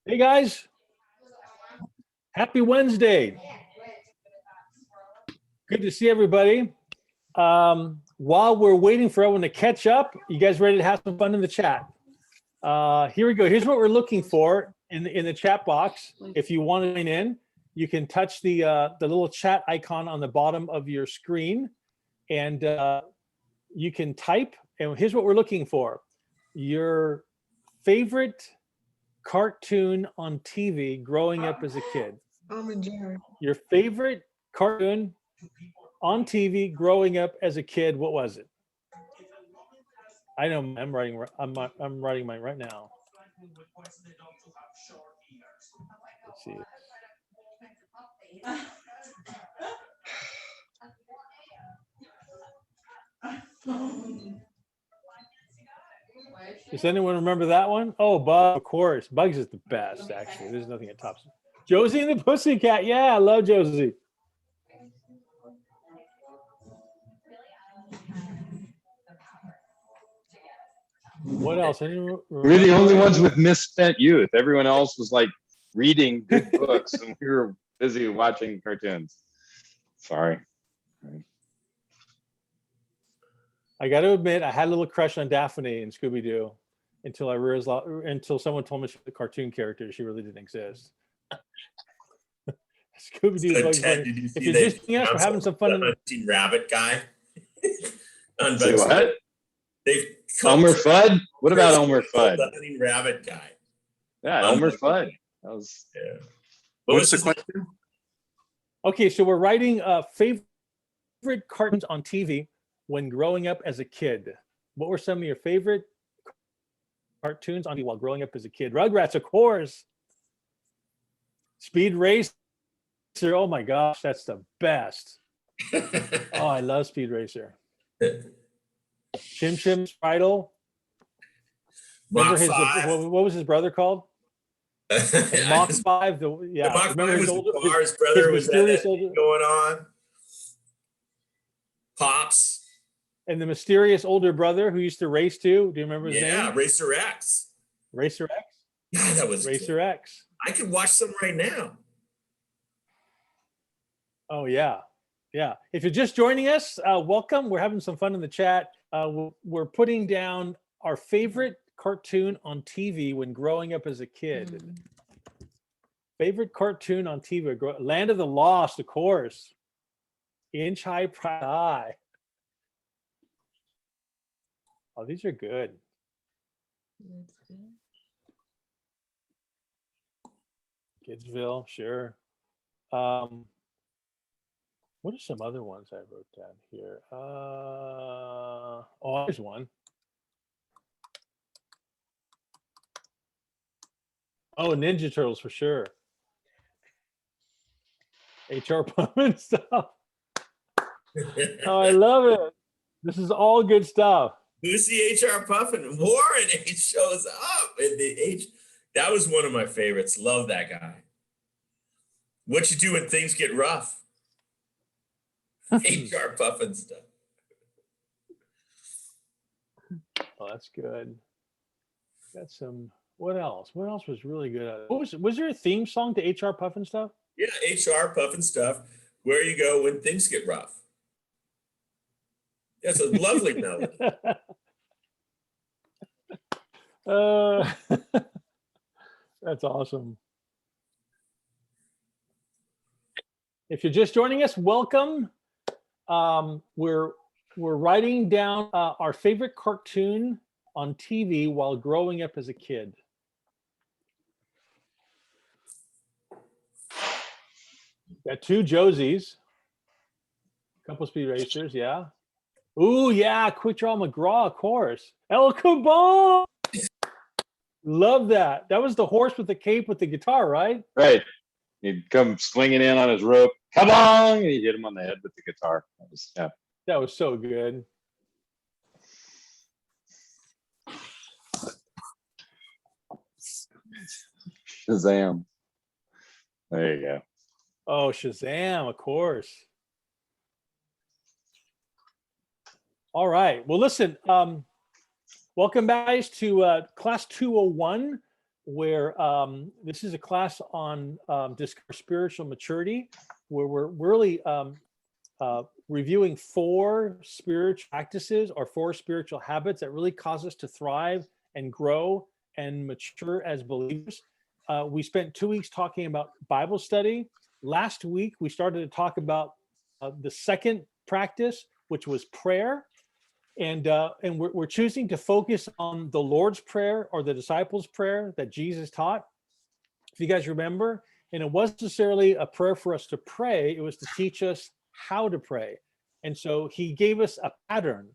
Hey guys, happy Wednesday. Good to see everybody. While we're waiting for everyone to catch up, you guys ready to have some fun in the chat? Here we go. Here's what we're looking for in the chat box. If you want to join in, you can touch the little chat icon on the bottom of your screen, and you can type. And here's what we're looking for: your favorite cartoon on TV growing up as a kid. Tom and Jerry. Your favorite cartoon on TV growing up as a kid. What was it? I know I'm writing mine right now. Let's see. Does anyone remember that one? Oh, Bug, of course. Bugs is the best, actually. There's nothing that tops it. Josie and the Pussycat. Yeah, I love Josie. What else? We're the only ones with misspent youth. Everyone else was like reading good books, and we were busy watching cartoons. Sorry. I got to admit, I had a little crush on Daphne and Scooby-Doo until I realized, until someone told me she was a cartoon character. She really didn't exist. Scooby-Doo. So Ted, did you see if you're just seeing us, we're having some fun. Hunting Rabbit guy. On Say Bugs. what? They've Elmer Fudd? What about Elmer Fudd? The Hunting Rabbit guy. Yeah, Elmer Fudd. That was. Yeah. What's the question? Okay, so we're writing favorite cartoons on TV when growing up as a kid. What were some of your favorite cartoons on TV while growing up as a kid? Rugrats, of course. Speed Racer. Oh my gosh, that's the best. Oh, I love Speed Racer. Chim Chim Spritle. Remember his, what was his brother called? Mach 5. Yeah, Mach 5 was older, the Mars brother. Was that older, going on? Pops. And the mysterious older brother who used to race too. Do you remember his name? Yeah, Racer X. Racer X? Yeah, that was Racer X. I could watch some right now. Oh, yeah. Yeah. If you're just joining us, welcome. We're having some fun in the chat. We're putting down our favorite cartoon on TV when growing up as a kid. Favorite cartoon on TV. Land of the Lost, of course. Inch High Pride High. Oh, these are good. Kidsville, sure. What are some other ones I wrote down here? Oh, there's one. Oh, Ninja Turtles for sure. HR Pumpkin stuff. Oh, I love it. This is all good stuff. Who's the HR Puffin? Warren H shows up. And the H, that was one of my favorites. Love that guy. What you do when things get rough? HR Puffin stuff. Oh, that's good. Got some. What else? What else was really good? Was there a theme song to HR Puffin stuff? Yeah, HR Puffin stuff. Where you go when things get rough. That's a lovely melody. That's awesome. If you're just joining us, welcome. We're writing down our favorite cartoon on TV while growing up as a kid. Got two Josies, a couple Speed Racers, yeah. Ooh, yeah, Quick Draw McGraw, of course. El Cabal. Love that. That was the horse with the cape with the guitar, right? Right. He'd come swinging in on his rope. Come on! And he hit him on the head with the guitar. That was, yeah. That was so good. Shazam. There you go. Oh, Shazam, of course. All right. Well, listen, welcome guys to class 201. where this is a class on discover spiritual maturity, where we're really reviewing 4 spiritual practices or 4 spiritual habits that really cause us to thrive and grow and mature as believers. We spent 2 weeks talking about Bible study. Last week, we started to talk about the second practice, which was prayer. And we're choosing to focus on the Lord's Prayer or the disciples' prayer that Jesus taught. If you guys remember, and it wasn't necessarily a prayer for us to pray, it was to teach us how to pray. And so he gave us a pattern.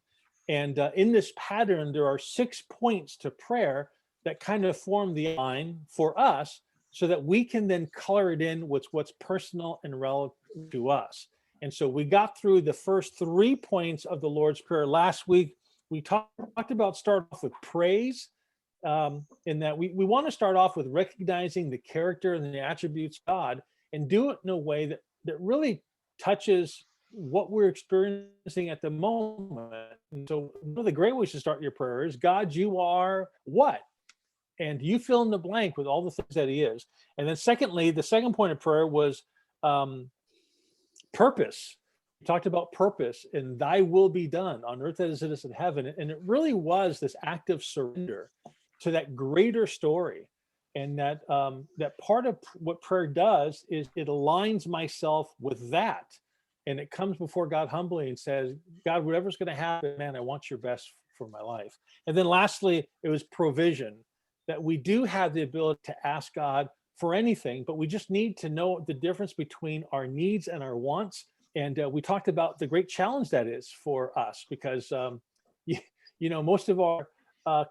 And in this pattern, there are 6 points to prayer that kind of form the line for us so that we can then color it in with what's personal and relevant to us. And so we got through the first 3 points of the Lord's Prayer last week. We talked about start off with praise, in that we want to start off with recognizing the character and the attributes of God and do it in a way that really touches what we're experiencing at the moment. And so one of the great ways to start your prayer is, God, you are what? And you fill in the blank with all the things that he is. And then secondly, the second point of prayer was purpose. We talked about purpose and thy will be done on earth as it is in heaven. And it really was this act of surrender to that greater story. And that that part of what prayer does is it aligns myself with that. And it comes before God humbly and says, God, whatever's going to happen, man, I want your best for my life. And then lastly, it was provision, that we do have the ability to ask God for anything, but we just need to know the difference between our needs and our wants. And we talked about the great challenge that is for us, because most of our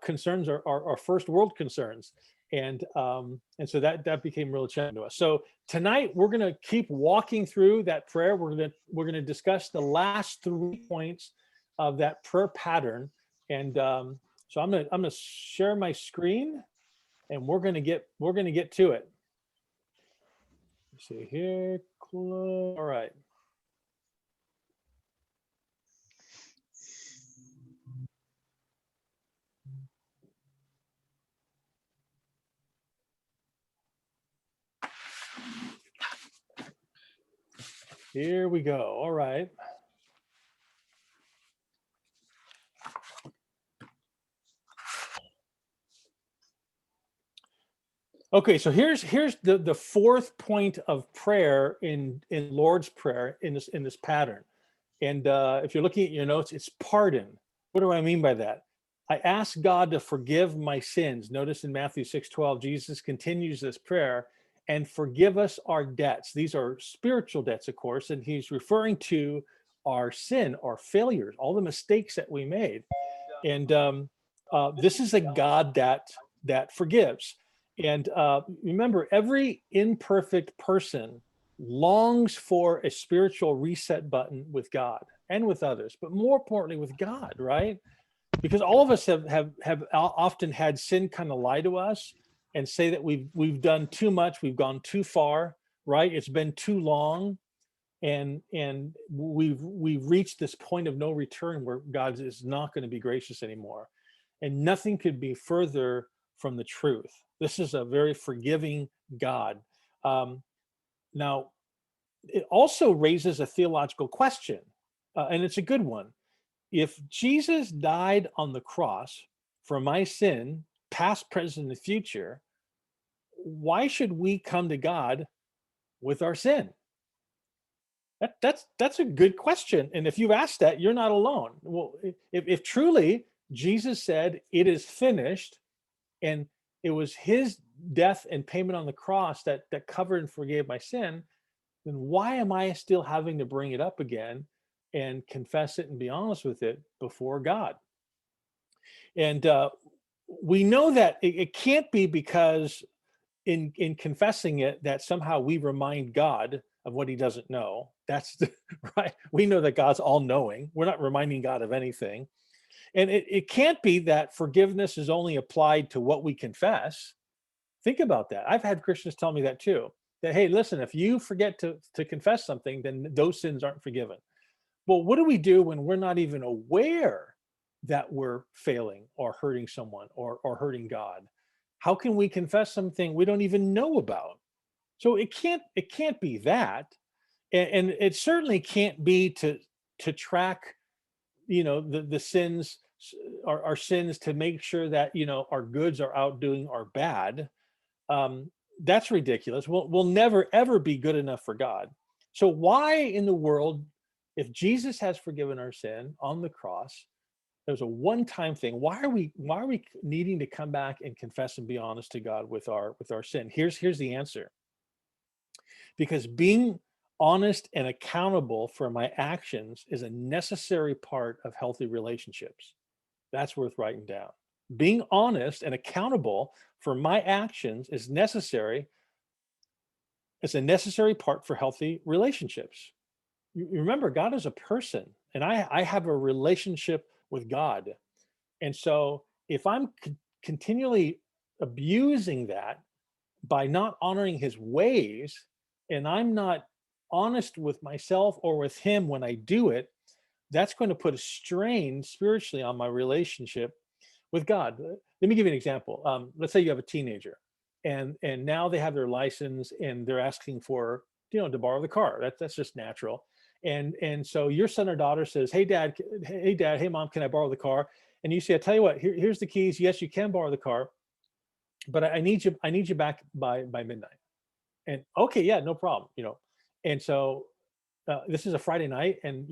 concerns are first world concerns, and so that became real challenging to us. So tonight we're going to keep walking through that prayer. We're going to discuss the last 3 points of that prayer pattern, and so I'm going to share my screen, and we're going to get to it. Let's see here. All right. Here we go. All right. Okay, so here's the 4th point of prayer in Lord's Prayer in this pattern. And if you're looking at your notes, it's pardon. What do I mean by that? I ask God to forgive my sins. Notice in Matthew 6:12, Jesus continues this prayer, and forgive us our debts. These are spiritual debts, of course, and he's referring to our sin, our failures, all the mistakes that we made. And this is a God that forgives. And remember, every imperfect person longs for a spiritual reset button with God and with others, but more importantly with God, right? Because all of us have often had sin kind of lie to us and say that we've done too much, we've gone too far, right? It's been too long, and we've reached this point of no return where God is not going to be gracious anymore, and nothing could be further from the truth. This is a very forgiving God. Now, it also raises a theological question, and it's a good one. If Jesus died on the cross for my sin, past, present, and future, why should we come to God with our sin? That's a good question. And if you've asked that, you're not alone. Well, if truly Jesus said it is finished, and it was his death and payment on the cross that covered and forgave my sin, then why am I still having to bring it up again and confess it and be honest with it before God? And we know that it can't be because in confessing it that somehow we remind God of what he doesn't know. That's right. We know that God's all knowing. We're not reminding God of anything. And it can't be that forgiveness is only applied to what we confess. Think about that. I've had Christians tell me that too. That, hey, listen, if you forget to confess something, then those sins aren't forgiven. Well, what do we do when we're not even aware that we're failing or hurting someone or hurting God? How can we confess something we don't even know about? So it can't be that. And it certainly can't be to track, the sins, our sins, to make sure that, our goods are outdoing our bad. That's ridiculous. We'll never ever be good enough for God. So why in the world, if Jesus has forgiven our sin on the cross, there's a one-time thing. Why are we needing to come back and confess and be honest to God with our sin? Here's the answer. Because being honest and accountable for my actions is a necessary part of healthy relationships. That's worth writing down. Being honest and accountable for my actions is necessary. It's a necessary part for healthy relationships. You remember, God is a person, and I have a relationship with God. And so if I'm continually abusing that by not honoring his ways, and I'm not honest with myself or with him when I do it, that's going to put a strain spiritually on my relationship with God. Let me give you an example. Let's say you have a teenager, and now they have their license, and they're asking for, to borrow the car. That's just natural. And so your son or daughter says, hey dad, hey mom, can I borrow the car? And you say, I tell you what, here's the keys. Yes, you can borrow the car, but I need you back by midnight. And okay, yeah, no problem. And so this is a Friday night, and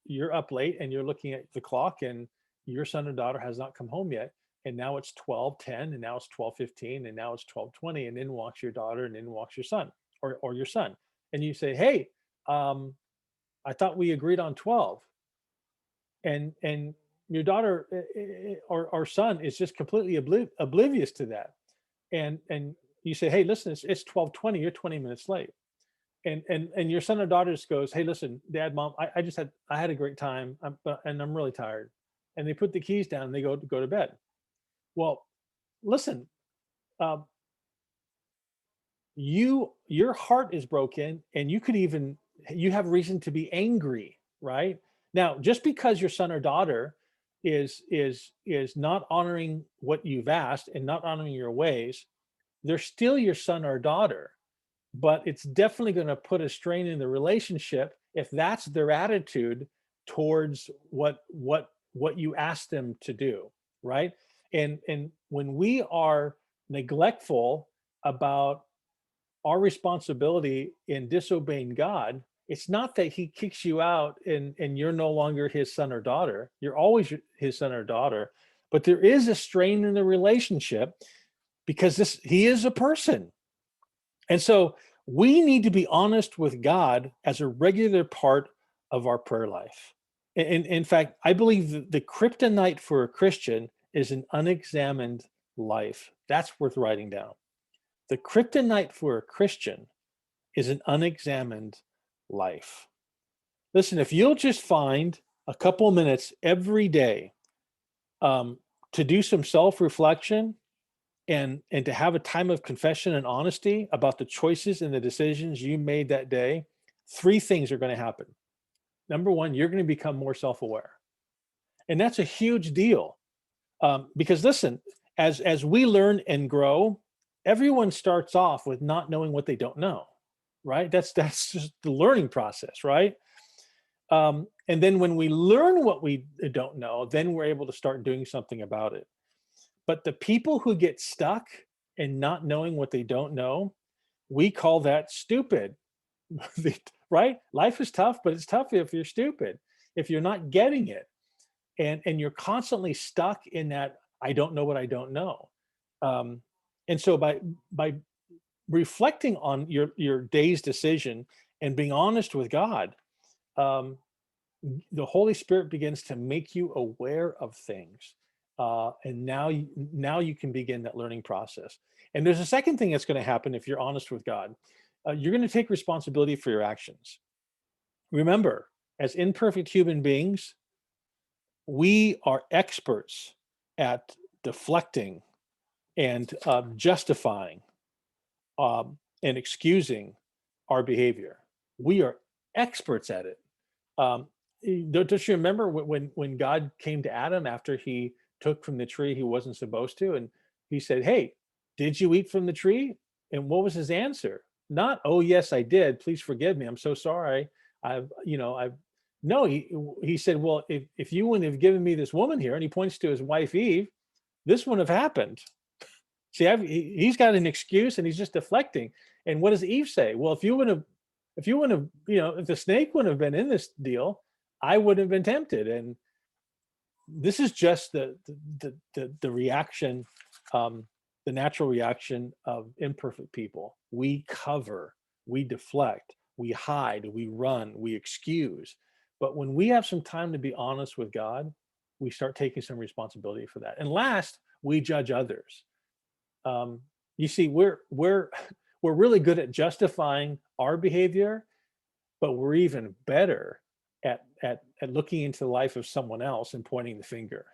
you're up late, and you're looking at the clock, and your son or daughter has not come home yet. And now it's 12:10, and now it's 12:15, and now it's 12:20, and in walks your daughter, and in walks your son, or your son. And you say, hey, I thought we agreed on 12. And your daughter or son is just completely oblivious to that. And you say, hey, listen, it's 12:20, you're 20 minutes late. And your son or daughter just goes, hey, listen, dad, mom, I had a great time, and I'm really tired. And they put the keys down, and they go to bed. Well, listen, your heart is broken, and you have reason to be angry, right? Now, just because your son or daughter is not honoring what you've asked and not honoring your ways, they're still your son or daughter. But it's definitely going to put a strain in the relationship if that's their attitude towards what you ask them to do, right? And when we are neglectful about our responsibility in disobeying God, it's not that he kicks you out and you're no longer his son or daughter. You're always his son or daughter, but there is a strain in the relationship because he is a person. And so we need to be honest with God as a regular part of our prayer life. And in fact, I believe the kryptonite for a Christian is an unexamined life. That's worth writing down. The kryptonite for a Christian is an unexamined life. Listen, if you'll just find a couple of minutes every day to do some self-reflection and to have a time of confession and honesty about the choices and the decisions you made that day, three things are going to happen. Number one, you're going to become more self-aware. And that's a huge deal. Because listen, as we learn and grow, everyone starts off with not knowing what they don't know, right? That's just the learning process, right? And then when we learn what we don't know, then we're able to start doing something about it. But the people who get stuck in not knowing what they don't know, we call that stupid, right? Life is tough, but it's tough if you're stupid, if you're not getting it. And you're constantly stuck in that, I don't know what I don't know. And so by reflecting on your day's decision and being honest with God, the Holy Spirit begins to make you aware of things. And now you can begin that learning process. And there's a second thing that's going to happen if you're honest with God. You're going to take responsibility for your actions. Remember, as imperfect human beings, we are experts at deflecting and justifying and excusing our behavior. We are experts at it. Don't you remember when God came to Adam after he took from the tree he wasn't supposed to, and he said, hey, did you eat from the tree? And what was his answer? Not, oh, yes, I did. Please forgive me. I'm so sorry. No, he said, well, if you wouldn't have given me this woman here, and he points to his wife, Eve, this wouldn't have happened. See, he's got an excuse and he's just deflecting. And what does Eve say? Well, if you wouldn't have, if the snake wouldn't have been in this deal, I wouldn't have been tempted. And this is just the reaction, the natural reaction of imperfect people. We cover, we deflect, we hide, we run, we excuse. But when we have some time to be honest with God, we start taking some responsibility for that. And last, we judge others. You see, we're really good at justifying our behavior, but we're even better at looking into the life of someone else and pointing the finger.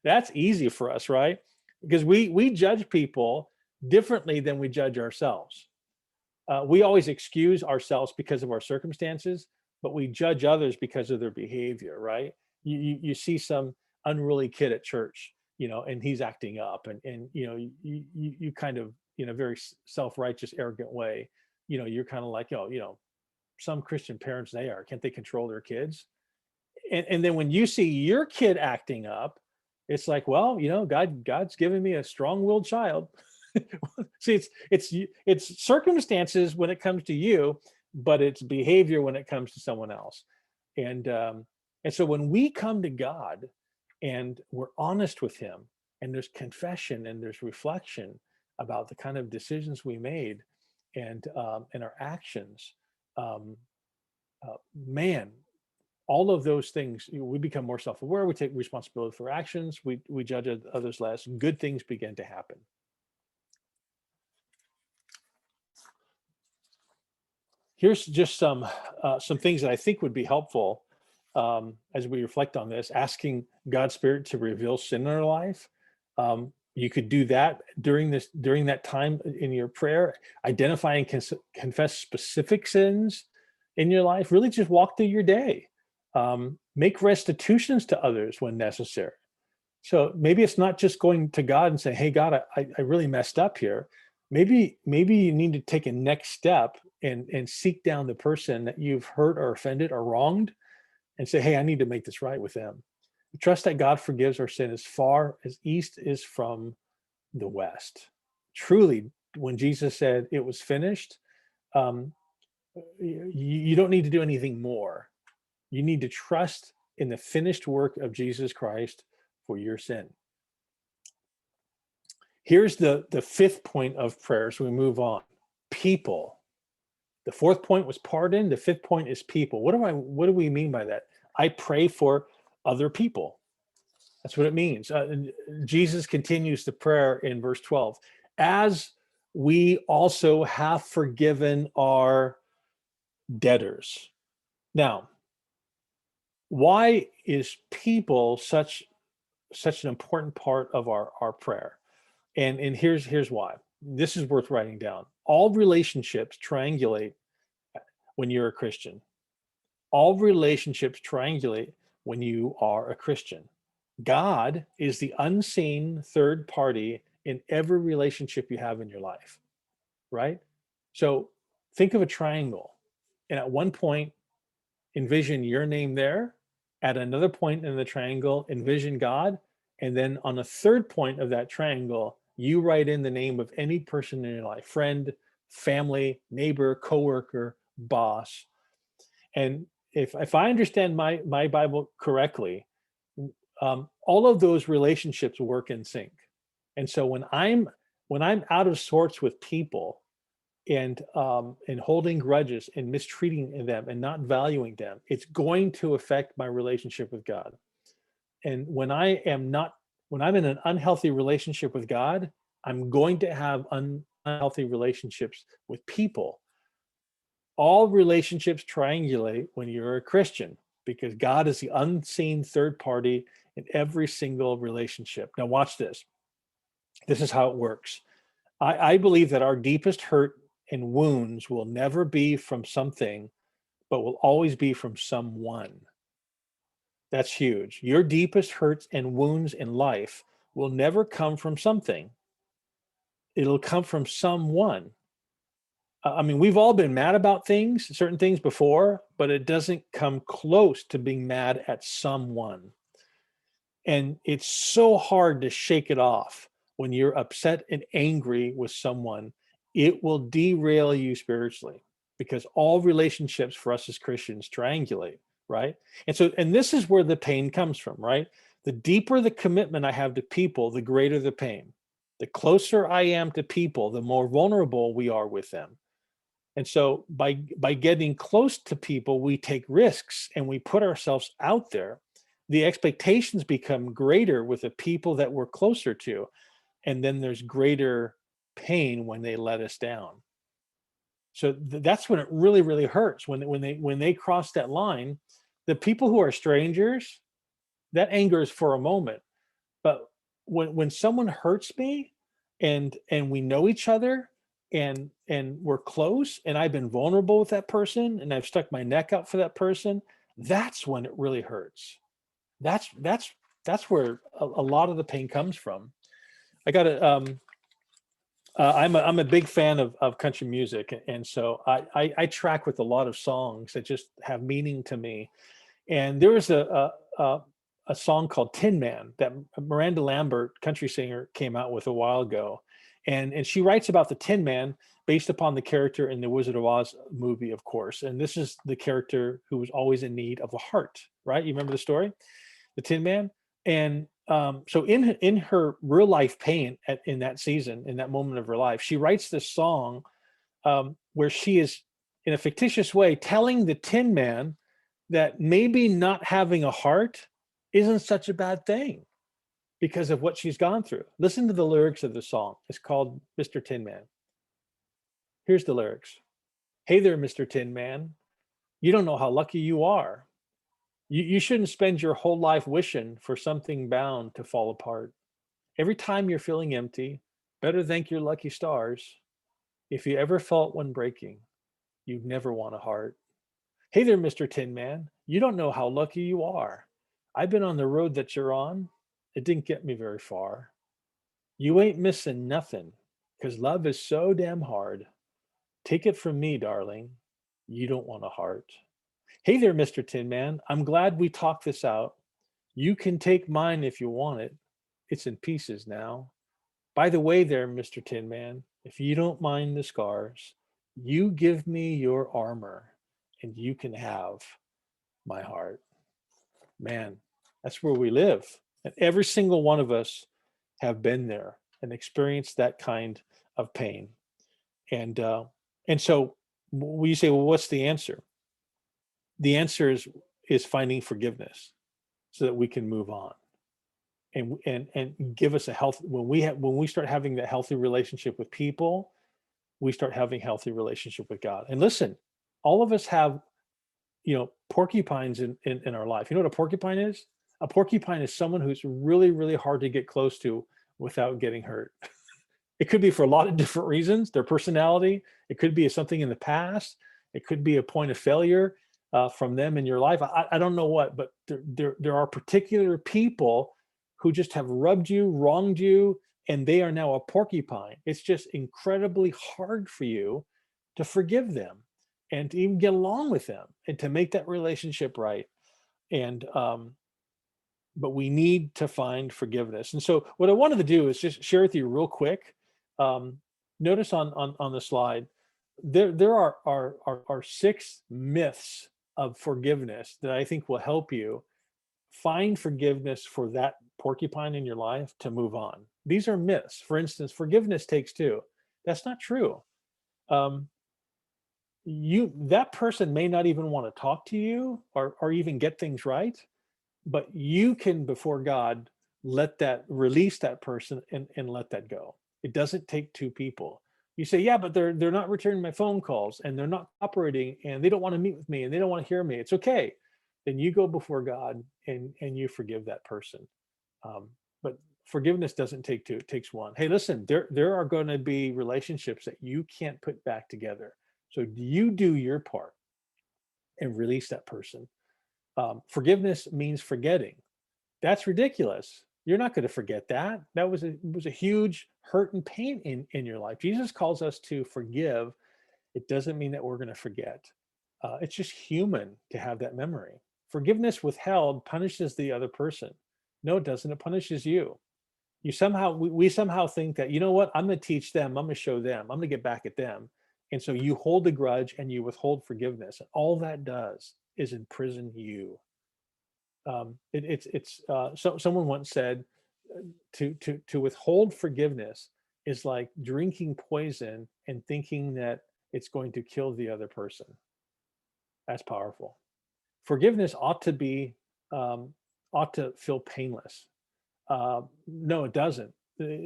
That's easy for us, right? Because we judge people differently than we judge ourselves. We always excuse ourselves because of our circumstances, but we judge others because of their behavior, right? You see some unruly kid at church, and he's acting up, and you kind of, in a very self-righteous, arrogant way, you're kind of like, oh, some Christian parents, can't they control their kids? And then when you see your kid acting up, it's like, well, God's given me a strong-willed child. See, it's circumstances when it comes to you, but it's behavior when it comes to someone else. And so when we come to God and we're honest with him, and there's confession and there's reflection about the kind of decisions we made and our actions, man, all of those things, we become more self-aware, we take responsibility for actions, we judge others less, good things begin to happen. Here's just some things that I think would be helpful as we reflect on this, asking God's Spirit to reveal sin in our life. You could do that during that time in your prayer, identify and confess specific sins in your life. Really just walk through your day. Make restitutions to others when necessary. So maybe it's not just going to God and saying, hey, God, I really messed up here. Maybe you need to take a next step and seek down the person that you've hurt or offended or wronged and say, hey, I need to make this right with them. Trust that God forgives our sin as far as east is from the west. Truly, when Jesus said it was finished, you don't need to do anything more. You need to trust in the finished work of Jesus Christ for your sin. Here's the fifth point of prayer, so we move on. People. The fourth point was pardon. The fifth point is people. What do we mean by that? I pray for other people. That's what it means. Jesus continues the prayer in verse 12. As we also have forgiven our debtors. Now, why is people such an important part of our prayer? And here's why. This is worth writing down. All relationships triangulate when you're a Christian. All relationships triangulate when you are a Christian. God is the unseen third party in every relationship you have in your life, right? So think of a triangle, and at one point, envision your name there. At another point in the triangle, envision God. And then on a third point of that triangle, you write in the name of any person in your life, friend, family, neighbor, coworker, boss. And if I understand my Bible correctly, all of those relationships work in sync. And so when I'm out of sorts with people and holding grudges and mistreating them and not valuing them, it's going to affect my relationship with God. And when I'm in an unhealthy relationship with God, I'm going to have unhealthy relationships with people. All relationships triangulate when you're a Christian, because God is the unseen third party in every single relationship. Now watch this. This is how it works. I believe that our deepest hurt and wounds will never be from something, but will always be from someone. That's huge. Your deepest hurts and wounds in life will never come from something. it'll come from someone. I mean, we've all been mad about things, certain things before, but it doesn't come close to being mad at someone. And it's so hard to shake it off when you're upset and angry with someone. It will derail you spiritually, because all relationships for us as Christians triangulate, right? And this is where the pain comes from, right? The deeper the commitment I have to people, the greater the pain. The closer I am to people, the more vulnerable we are with them. And so by getting close to people, we take risks and we put ourselves out there. The expectations become greater with the people that we're closer to. And then there's greater pain when they let us down. So that's when it really, really hurts. When they cross that line, the people who are strangers, that anger is for a moment. But when someone hurts me and we know each other, and we're close, and I've been vulnerable with that person, and I've stuck my neck out for that person, that's when it really hurts. That's where a lot of the pain comes from. I got to I'm a big fan of country music, and so I track with a lot of songs that just have meaning to me. And there was a song called Tin Man that Miranda Lambert, country singer, came out with a while ago. And she writes about the Tin Man based upon the character in the Wizard of Oz movie, of course. And this is the character who was always in need of a heart, right? You remember the story, the Tin Man? And so in her real life pain in that season, in that moment of her life, she writes this song where she is, in a fictitious way, telling the Tin Man that maybe not having a heart isn't such a bad thing, because of what she's gone through. Listen to the lyrics of the song. It's called Mr. Tin Man. Here's the lyrics. Hey there, Mr. Tin Man. You don't know how lucky you are. You shouldn't spend your whole life wishing for something bound to fall apart. Every time you're feeling empty, better thank your lucky stars. If you ever felt one breaking, you'd never want a heart. Hey there, Mr. Tin Man. You don't know how lucky you are. I've been on the road that you're on. It didn't get me very far. You ain't missing nothing, because love is so damn hard. Take it from me, darling. You don't want a heart. Hey there, Mr. Tin Man. I'm glad we talked this out. You can take mine if you want it. It's in pieces now. By the way there, Mr. Tin Man, if you don't mind the scars, you give me your armor and you can have my heart. Man, that's where we live. And every single one of us have been there and experienced that kind of pain. And so when you say, well, what's the answer? The answer is finding forgiveness so that we can move on and give us a health. When we start having that healthy relationship with people, we start having healthy relationship with God. And listen, all of us have, porcupines in our life. You know what a porcupine is? A porcupine is someone who's really, really hard to get close to without getting hurt. It could be for a lot of different reasons, their personality. It could be something in the past. It could be a point of failure from them in your life. I don't know what, but there are particular people who just have rubbed you, wronged you, and they are now a porcupine. It's just incredibly hard for you to forgive them and to even get along with them and to make that relationship right. And but we need to find forgiveness. And so what I wanted to do is just share with you real quick. Notice on the slide, there are 6 myths of forgiveness that I think will help you find forgiveness for that porcupine in your life to move on. These are myths. For instance, forgiveness takes 2. That's not true. That person may not even want to talk to you or even get things right, but you can, before God, release that person and let that go. It doesn't take 2 people. You say, yeah, but they're not returning my phone calls and they're not operating and they don't want to meet with me and they don't want to hear me. It's okay. Then you go before God and you forgive that person. But forgiveness doesn't take 2, it takes 1. Hey, listen, there are going to be relationships that you can't put back together. So you do your part and release that person. Forgiveness means forgetting. That's ridiculous. You're not going to forget that. That was a huge hurt and pain in your life. Jesus calls us to forgive. It doesn't mean that we're going to forget. It's just human to have that memory. Forgiveness withheld punishes the other person. No, it doesn't. It punishes you. We somehow think that, you know what, I'm going to teach them, I'm going to show them, I'm going to get back at them. And so you hold the grudge and you withhold forgiveness. And all that does is imprison you. Someone once said to withhold forgiveness is like drinking poison and thinking that it's going to kill the other person. That's powerful. Forgiveness ought to feel painless. No, it doesn't.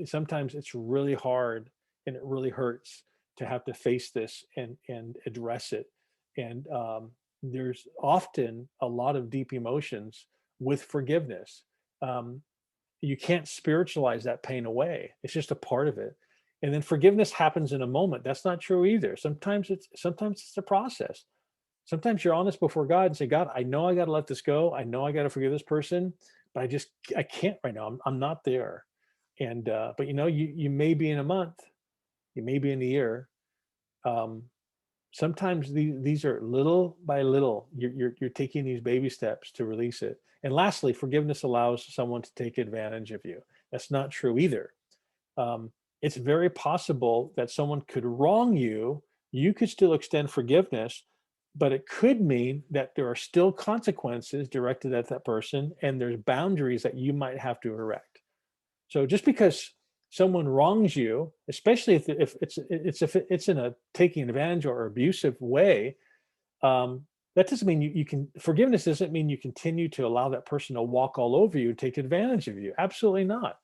Sometimes it's really hard and it really hurts to have to face this and address it. And there's often a lot of deep emotions with forgiveness. You can't spiritualize that pain away. It's just a part of it. And then forgiveness happens in a moment. That's not true either. Sometimes it's a process. Sometimes you're honest before God and say, God, I know I got to let this go. I know I got to forgive this person, but I can't right now. I'm not there. And but you may be in a month, you may be in a year. Sometimes these are little by little. You're taking these baby steps to release it. And lastly, forgiveness allows someone to take advantage of you. That's not true either. It's very possible that someone could wrong you. You could still extend forgiveness, but it could mean that there are still consequences directed at that person, and there's boundaries that you might have to erect. So just because someone wrongs you, especially if it's in a taking advantage or abusive way, that doesn't mean you can. Forgiveness doesn't mean you continue to allow that person to walk all over you and take advantage of you. Absolutely not.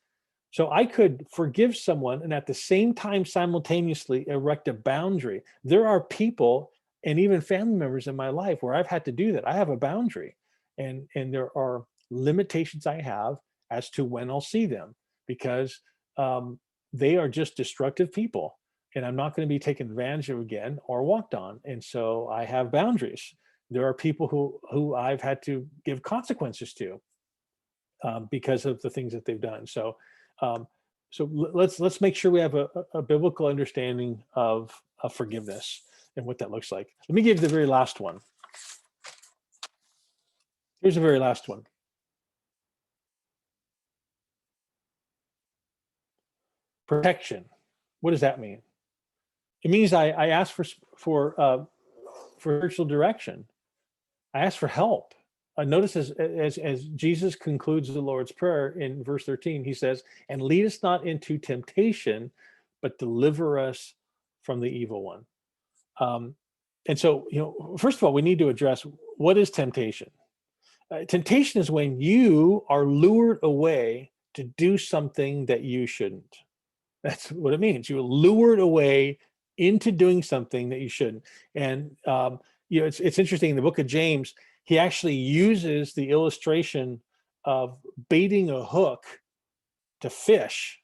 So I could forgive someone and at the same time simultaneously erect a boundary. There are people and even family members in my life where I've had to do that. I have a boundary, and there are limitations I have as to when I'll see them, because they are just destructive people, and I'm not going to be taken advantage of again or walked on. And so I have boundaries. There are people who I've had to give consequences to because of the things that they've done. So let's make sure we have a biblical understanding of forgiveness and what that looks like. Let me give the very last one. Here's the very last one. Protection. What does that mean? It means I ask for spiritual direction. I ask for help. Notice as Jesus concludes the Lord's Prayer in verse 13, he says, "And lead us not into temptation, but deliver us from the evil one." And so, first of all, we need to address, what is temptation? Temptation is when you are lured away to do something that you shouldn't. That's what it means. You're lured away into doing something that you shouldn't. And it's interesting. In the book of James, he actually uses the illustration of baiting a hook to fish.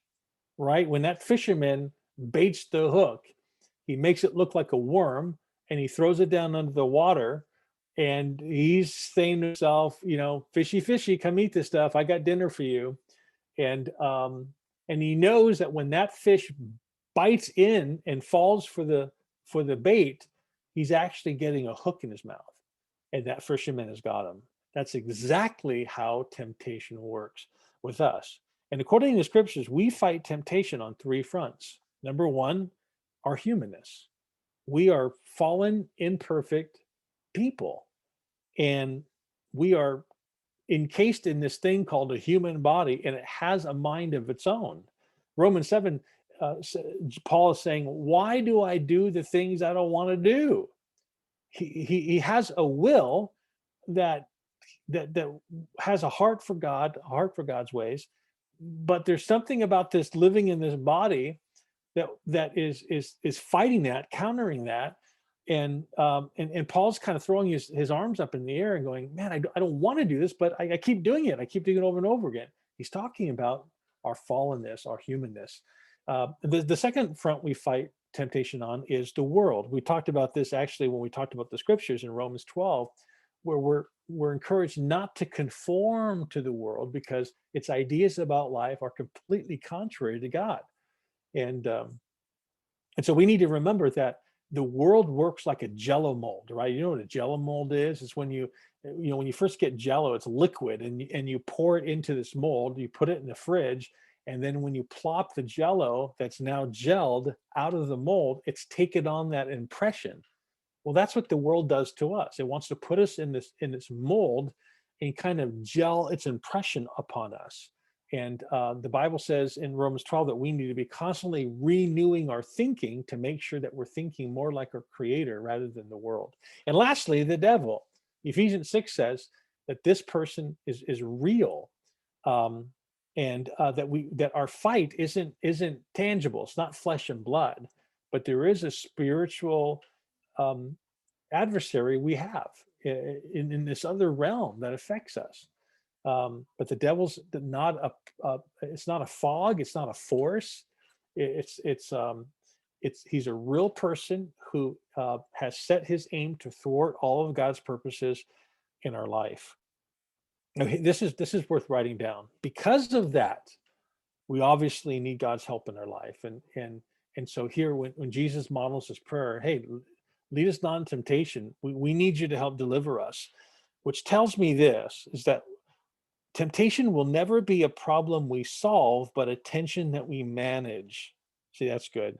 Right? When that fisherman baits the hook, he makes it look like a worm, and he throws it down under the water, and he's saying to himself, fishy, fishy, come eat this stuff. I got dinner for you. And he knows that when that fish bites in and falls for the bait, he's actually getting a hook in his mouth, and that fisherman has got him. That's exactly how temptation works with us. And according to the scriptures, we fight temptation on three fronts. Number one, our humanness. We are fallen, imperfect people, and we are encased in this thing called a human body, and it has a mind of its own. Romans 7, Paul is saying, why do I do the things I don't want to do? He has a will that has a heart for God, a heart for God's ways, but there's something about this living in this body that is fighting that, countering that. And Paul's kind of throwing his arms up in the air and going, man, I don't want to do this, but I keep doing it. I keep doing it over and over again. He's talking about our fallenness, our humanness. The second front we fight temptation on is the world. We talked about this actually when we talked about the scriptures in Romans 12, where we're encouraged not to conform to the world because its ideas about life are completely contrary to God. And so we need to remember that the world works like a Jello mold, right? You know what a Jello mold is? It's when when you first get Jello, it's liquid, and you pour it into this mold, you put it in the fridge, and then when you plop the Jello that's now gelled out of the mold, it's taken on that impression. Well, that's what the world does to us. It wants to put us in this mold and kind of gel its impression upon us. And the Bible says in Romans 12 that we need to be constantly renewing our thinking to make sure that we're thinking more like our Creator rather than the world. And lastly, the devil. Ephesians 6 says that this person is real, and that our fight isn't tangible. It's not flesh and blood, but there is a spiritual adversary we have in this other realm that affects us. But the devil's not it's not a fog, it's not a force. He's a real person who has set his aim to thwart all of God's purposes in our life. Now, this is worth writing down. Because of that, we obviously need God's help in our life. And so here, when Jesus models his prayer, hey, lead us not in temptation. We need you to help deliver us, which tells me this, is that temptation will never be a problem we solve, but a tension that we manage. See, that's good.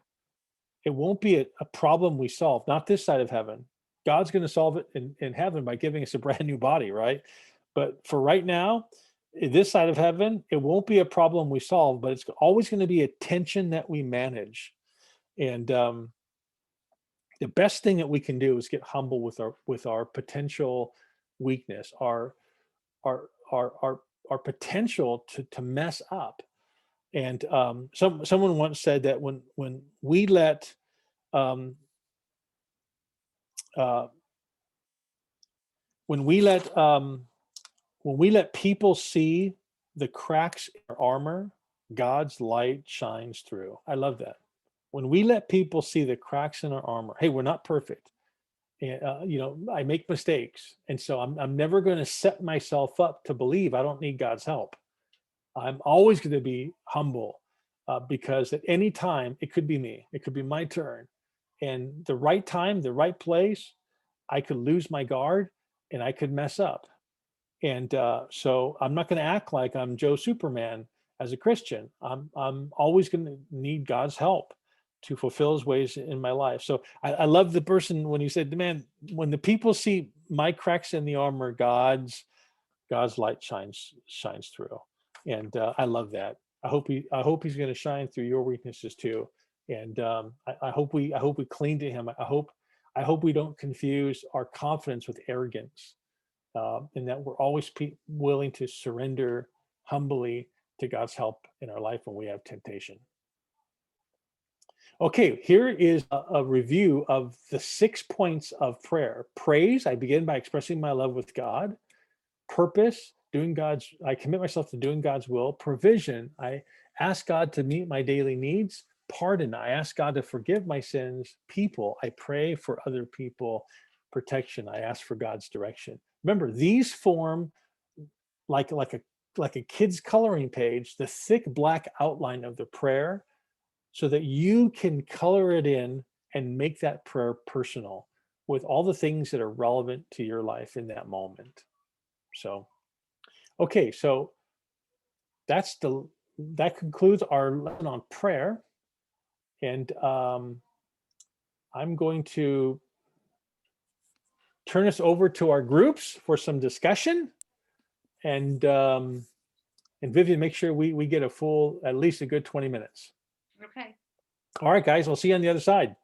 It won't be a problem we solve, not this side of heaven. God's going to solve it in heaven by giving us a brand new body, right? But for right now, this side of heaven, it won't be a problem we solve, but it's always going to be a tension that we manage. And the best thing that we can do is get humble with our potential weakness, our potential to mess up. And someone once said that when we let people see the cracks in our armor, God's light shines through. I love that. When we let people see the cracks in our armor, hey, we're not perfect. I make mistakes. And so I'm never going to set myself up to believe I don't need God's help. I'm always going to be humble because at any time, it could be me. It could be my turn. And the right time, the right place, I could lose my guard and I could mess up. And so I'm not going to act like I'm Joe Superman as a Christian. I'm always going to need God's help to fulfill his ways in my life. So I love the person when he said, man, when the people see my cracks in the armor, God's light shines through. And I love that. I hope he's going to shine through your weaknesses too. And I hope we cling to him. I hope we don't confuse our confidence with arrogance, and that we're always willing to surrender humbly to God's help in our life when we have temptation. Okay, here is a review of the 6 points of prayer. Praise, I begin by expressing my love with God. Purpose, I commit myself to doing God's will. Provision, I ask God to meet my daily needs. Pardon, I ask God to forgive my sins. People, I pray for other people. Protection, I ask for God's direction. Remember, these form like a kid's coloring page, the thick black outline of the prayer, so that you can color it in and make that prayer personal with all the things that are relevant to your life in that moment. So, okay, so that concludes our lesson on prayer. And I'm going to turn us over to our groups for some discussion. And Vivian, make sure we get at least a good 20 minutes. Okay. All right, guys, we'll see you on the other side.